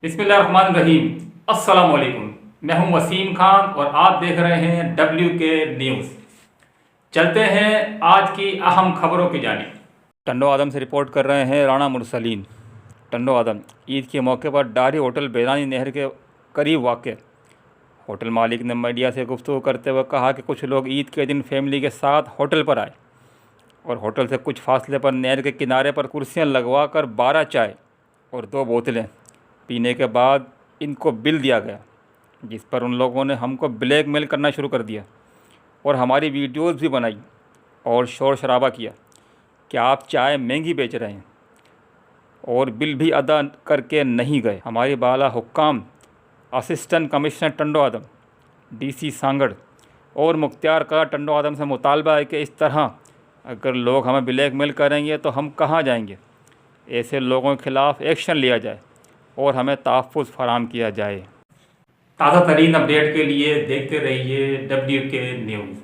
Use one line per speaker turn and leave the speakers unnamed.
بسم اللہ الرحمن الرحیم۔ السلام علیکم، میں ہوں وسیم خان اور آپ دیکھ رہے ہیں WK نیوز۔ چلتے ہیں آج کی اہم خبروں کی جانب۔ ٹنڈو آدم سے رپورٹ کر رہے ہیں رانا مرسلین۔ ٹنڈو آدم عید کے موقع پر ڈاری ہوٹل بیرانی نہر کے قریب واقع۔ ہوٹل مالک نے میڈیا سے گفتگو کرتے ہوئے کہا کہ کچھ لوگ عید کے دن فیملی کے ساتھ ہوٹل پر آئے اور ہوٹل سے کچھ فاصلے پر نہر کے کنارے پر کرسیاں لگوا کر 12 چائے اور 2 بوتلیں پینے کے بعد ان کو بل دیا گیا، جس پر ان لوگوں نے ہم کو بلیک میل کرنا شروع کر دیا اور ہماری ویڈیوز بھی بنائی اور شور شرابہ کیا کہ آپ چائے مہنگی بیچ رہے ہیں اور بل بھی ادا کر کے نہیں گئے۔ ہماری بالا حکام اسسٹنٹ کمشنر ٹنڈو آدم، DC سانگڑ اور مختار کا ٹنڈو آدم سے مطالبہ ہے کہ اس طرح اگر لوگ ہمیں بلیک میل کریں گے تو ہم کہاں جائیں گے؟ ایسے لوگوں کے خلاف ایکشن لیا جائے اور ہمیں تحفظ فراہم کیا جائے۔ تازہ ترین اپڈیٹ کے لیے دیکھتے رہیے WK نیوز۔